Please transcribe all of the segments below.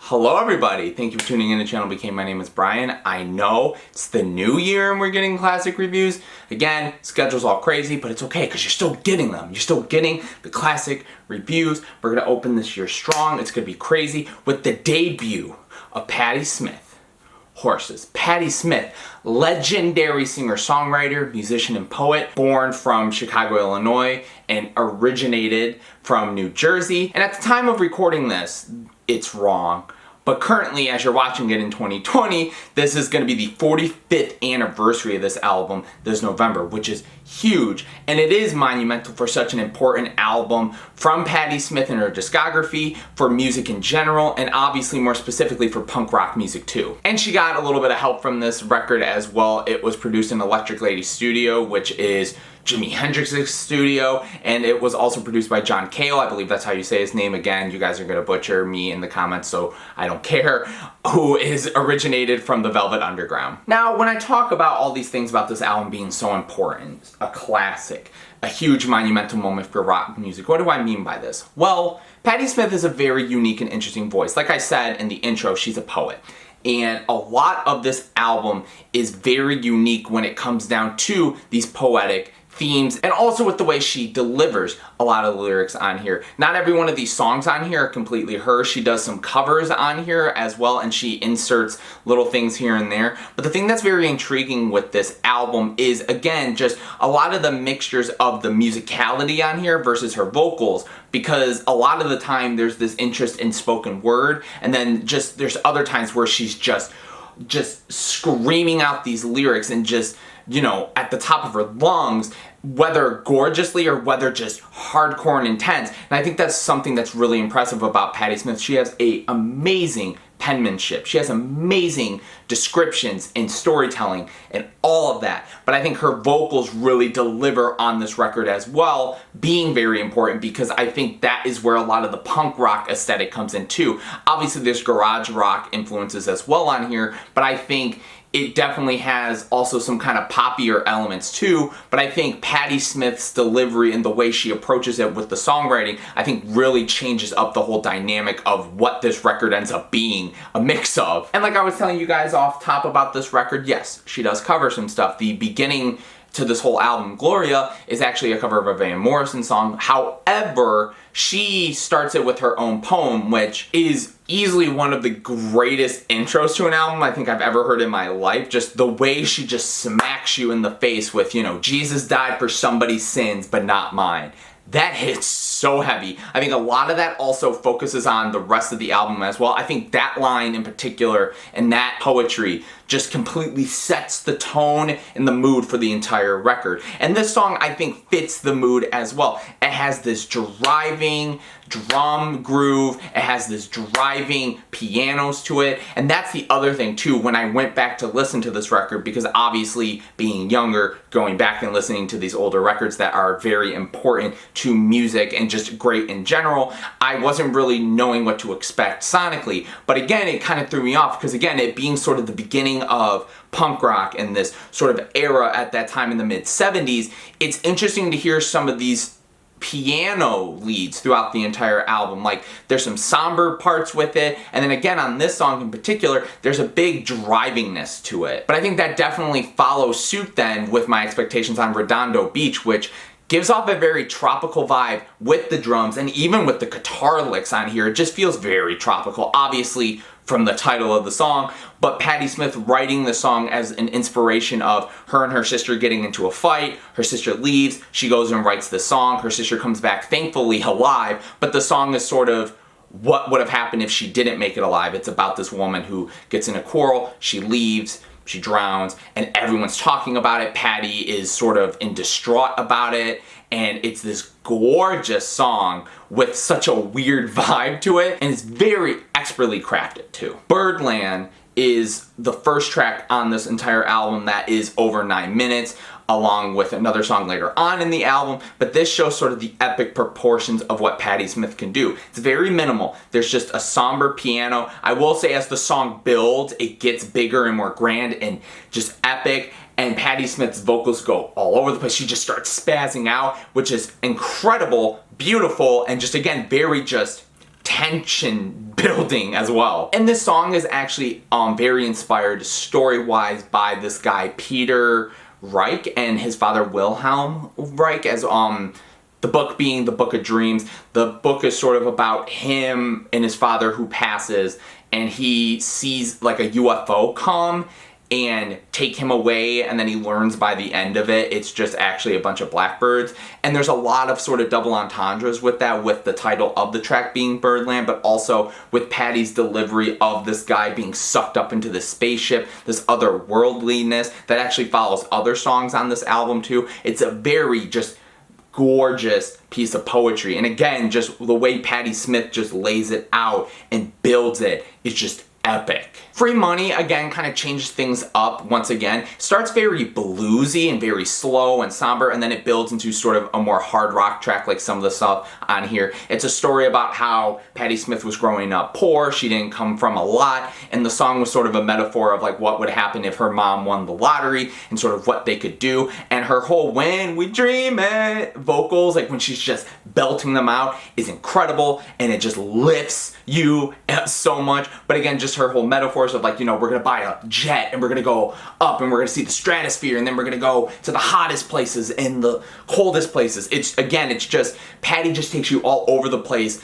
Hello everybody, thank you for tuning in to ChannelBK. My name is Brian. I know it's the new year and we're getting classic reviews. Again, schedule's all crazy, but it's okay because you're still getting them. You're still getting the classic reviews. We're gonna open this year strong. It's gonna be crazy with the debut of Patti Smith. Horses. Patti Smith, legendary singer-songwriter, musician, and poet, born from Chicago, Illinois, and originated from New Jersey. And at the time of recording this, it's wrong. But currently, as you're watching it in 2020, this is going to be the 45th anniversary of this album this November, which is huge. And it is monumental for such an important album from Patti Smith and her discography, for music in general, and obviously more specifically for punk rock music too. And she got a little bit of help from this record as well. It was produced in Electric Lady Studio, which is Jimi Hendrix's studio, and it was also produced by John Cale. I believe that's how you say his name. Again, you guys are going to butcher me in the comments, so I don't care, who is originated from the Velvet Underground. Now, when I talk about all these things about this album being so important, a classic, a huge monumental moment for rock music, what do I mean by this? Well, Patti Smith is a very unique and interesting voice. Like I said in the intro, she's a poet. And a lot of this album is very unique when it comes down to these poetic themes, and also with the way she delivers a lot of the lyrics on here. Not every one of these songs on here are completely her. She does some covers on here as well, and she inserts little things here and there. But the thing that's very intriguing with this album is, again, just a lot of the mixtures of the musicality on here versus her vocals, because a lot of the time there's this interest in spoken word, and then just there's other times where she's just screaming out these lyrics and just, you know, at the top of her lungs, whether gorgeously or whether just hardcore and intense. And I think that's something that's really impressive about Patti Smith. She has an amazing penmanship. She has amazing descriptions and storytelling and all of that. But I think her vocals really deliver on this record as well, being very important, because I think that is where a lot of the punk rock aesthetic comes in too. Obviously there's garage rock influences as well on here, but I think it definitely has also some kind of poppier elements too, but I think Patti Smith's delivery and the way she approaches it with the songwriting, I think really changes up the whole dynamic of what this record ends up being a mix of. And like I was telling you guys off top about this record, yes, she does cover some stuff. The beginning to this whole album, Gloria, is actually a cover of a Van Morrison song. However, she starts it with her own poem, which is easily one of the greatest intros to an album I think I've ever heard in my life. Just the way she just smacks you in the face with, you know, Jesus died for somebody's sins, but not mine. That hits so heavy. I think a lot of that also focuses on the rest of the album as well. I think that line in particular and that poetry just completely sets the tone and the mood for the entire record. And this song, I think, fits the mood as well. It has this driving drum groove, it has this driving pianos to it, and that's the other thing too when I went back to listen to this record, because obviously being younger, going back and listening to these older records that are very important to music and just great in general, I wasn't really knowing what to expect sonically. But again, it kind of threw me off, because again, it being sort of the beginning of punk rock and this sort of era at that time in the mid-70s, it's interesting to hear some of these piano leads throughout the entire album. Like, there's some somber parts with it, and then again on this song in particular, there's a big drivingness to it. But I think that definitely follows suit then with my expectations on Redondo Beach, which gives off a very tropical vibe with the drums, and even with the guitar licks on here, it just feels very tropical, obviously from the title of the song, but Patti Smith writing the song as an inspiration of her and her sister getting into a fight. Her sister leaves, she goes and writes the song, her sister comes back thankfully alive, but the song is sort of what would have happened if she didn't make it alive. It's about this woman who gets in a quarrel, she leaves, she drowns, and everyone's talking about it. Patti is sort of in distraught about it, and it's this gorgeous song with such a weird vibe to it, and it's very expertly crafted too. Birdland is the first track on this entire album that is over 9 minutes, along with another song later on in the album, but this shows sort of the epic proportions of what Patti Smith can do. It's very minimal. There's just a somber piano. I will say as the song builds, it gets bigger and more grand and just epic, and Patti Smith's vocals go all over the place. She just starts spazzing out, which is incredible, beautiful, and just again, very just tension building as well. And this song is actually very inspired story-wise by this guy Peter Reich and his father Wilhelm Reich, as the book being the Book of Dreams. The book is sort of about him and his father who passes, and he sees like a UFO come and take him away, and then he learns by the end of it it's just actually a bunch of blackbirds. And there's a lot of sort of double entendres with that, with the title of the track being Birdland, but also with Patti's delivery of this guy being sucked up into the spaceship, this otherworldliness that actually follows other songs on this album too. It's a very just gorgeous piece of poetry, and again, just the way Patti Smith just lays it out and builds it is just epic. Free Money, again, kind of changes things up once again. Starts very bluesy and very slow and somber, and then it builds into sort of a more hard rock track like some of the stuff on here. It's a story about how Patti Smith was growing up poor, she didn't come from a lot, and the song was sort of a metaphor of like what would happen if her mom won the lottery and sort of what they could do. And her whole "when we dream it" vocals, like when she's just belting them out, is incredible, and it just lifts you so much. But again, just her whole metaphors of like, you know, we're gonna buy a jet and we're gonna go up and we're gonna see the stratosphere and then we're gonna go to the hottest places and the coldest places. It's just Patti just takes you all over the place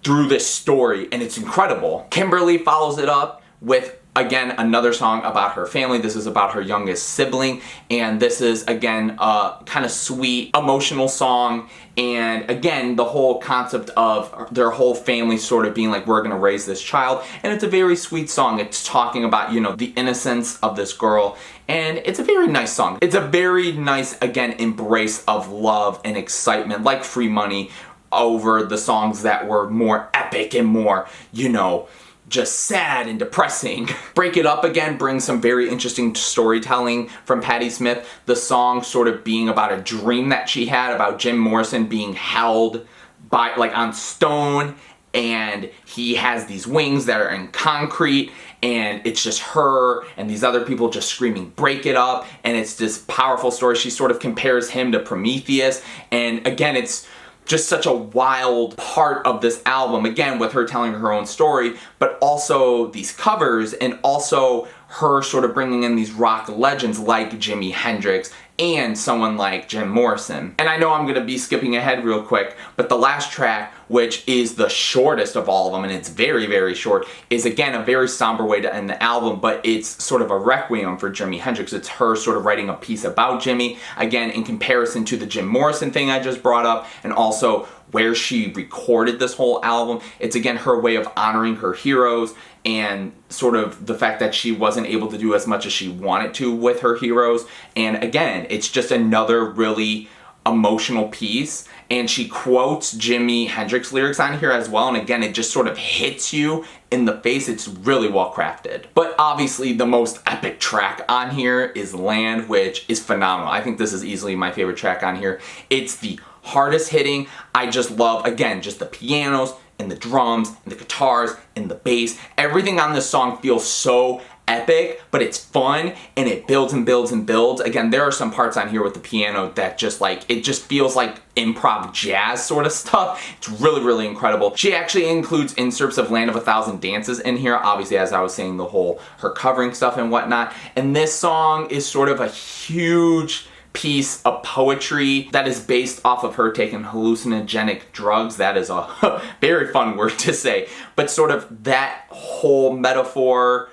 through this story, and it's incredible. Kimberly follows it up with, again, another song about her family. This is about her youngest sibling, and this is, again, a kind of sweet, emotional song. And again, the whole concept of their whole family sort of being like, we're gonna raise this child. And it's a very sweet song. It's talking about, you know, the innocence of this girl. And it's a very nice song. It's a very nice, again, embrace of love and excitement, like Free Money, over the songs that were more epic and more, you know, just sad and depressing. Break It Up, again, brings some very interesting storytelling from Patti Smith. The song sort of being about a dream that she had about Jim Morrison being held by, like, on stone, and he has these wings that are in concrete, and it's just her and these other people just screaming, "Break it up," and it's this powerful story. She sort of compares him to Prometheus, and again, it's just such a wild part of this album, again, with her telling her own story, but also these covers, and also her sort of bringing in these rock legends like Jimi Hendrix and someone like Jim Morrison. And I know I'm gonna be skipping ahead real quick, but the last track, which is the shortest of all of them, and it's very, very short, is again a very somber way to end the album, but it's sort of a requiem for Jimi Hendrix. It's her sort of writing a piece about Jimmy, again, in comparison to the Jim Morrison thing I just brought up, and also where she recorded this whole album. It's again her way of honoring her heroes, and sort of the fact that she wasn't able to do as much as she wanted to with her heroes. And again, it's just another really emotional piece, and she quotes Jimi Hendrix lyrics on here as well, and again, it just sort of hits you in the face. It's really well crafted. But obviously the most epic track on here is Land, which is phenomenal. I think this is easily my favorite track on here. It's the hardest hitting. I just love, again, just the pianos and the drums and the guitars and the bass. Everything on this song feels so epic, but it's fun, and it builds and builds and builds. Again, there are some parts on here with the piano that just like, it just feels like improv jazz sort of stuff. It's really, really incredible. She actually includes inserts of Land of a Thousand Dances in here, obviously, as I was saying, the whole her covering stuff and whatnot. And this song is sort of a huge piece of poetry that is based off of her taking hallucinogenic drugs. That is a very fun word to say, but sort of that whole metaphor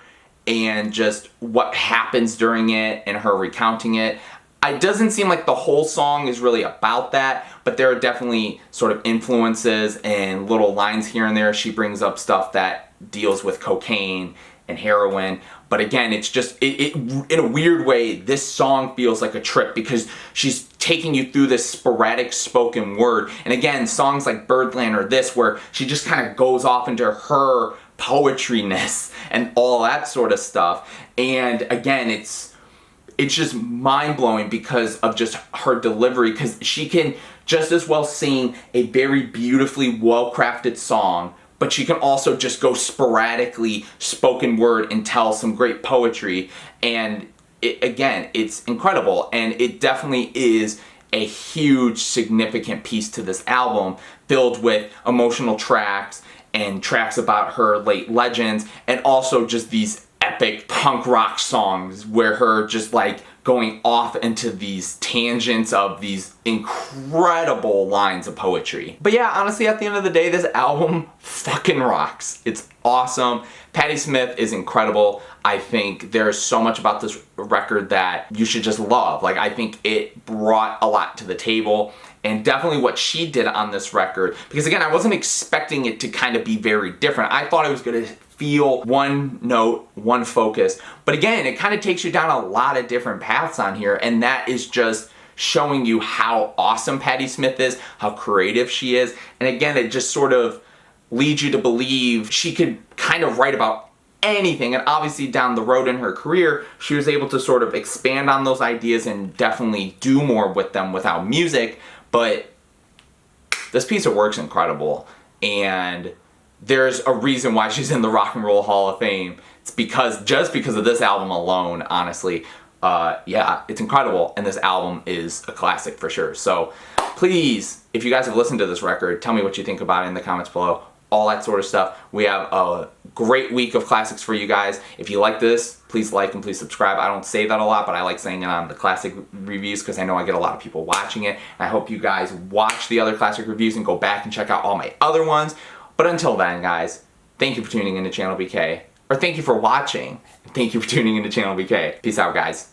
and just what happens during it and her recounting it. It doesn't seem like the whole song is really about that, but there are definitely sort of influences and little lines here and there. She brings up stuff that deals with cocaine and heroin. But again, it's just, in a weird way, this song feels like a trip because she's taking you through this sporadic spoken word. And again, songs like Birdland or this, where she just kind of goes off into her poetryness and all that sort of stuff. And again, it's just mind-blowing because of just her delivery, because she can just as well sing a very beautifully well-crafted song, but she can also just go sporadically spoken word and tell some great poetry. And again, it's incredible, and it definitely is a huge significant piece to this album, filled with emotional tracks and tracks about her late legends, and also just these epic punk rock songs where her just like going off into these tangents of these incredible lines of poetry. But yeah, honestly, at the end of the day, this album fucking rocks. It's awesome. Patti Smith is incredible. I think there's so much about this record that you should just love. Like, I think it brought a lot to the table, and definitely what she did on this record, because again, I wasn't expecting it to kind of be very different. I thought it was gonna feel one note, one focus, but again, it kind of takes you down a lot of different paths on here, and that is just showing you how awesome Patti Smith is, how creative she is, and again, it just sort of leads you to believe she could kind of write about anything, and obviously down the road in her career, she was able to sort of expand on those ideas and definitely do more with them without music, but this piece of work's incredible, and there's a reason why she's in the Rock and Roll Hall of Fame. It's just because of this album alone, honestly. Yeah, it's incredible, and this album is a classic for sure. So please, if you guys have listened to this record, tell me what you think about it in the comments below. All that sort of stuff. We have a great week of classics for you guys. If you like this, please like and please subscribe. I don't say that a lot, but I like saying it on the classic reviews because I know I get a lot of people watching it. I hope you guys watch the other classic reviews and go back and check out all my other ones. But until then, guys, thank you for tuning into ChannelBK. Or thank you for watching. Thank you for tuning into ChannelBK. Peace out, guys.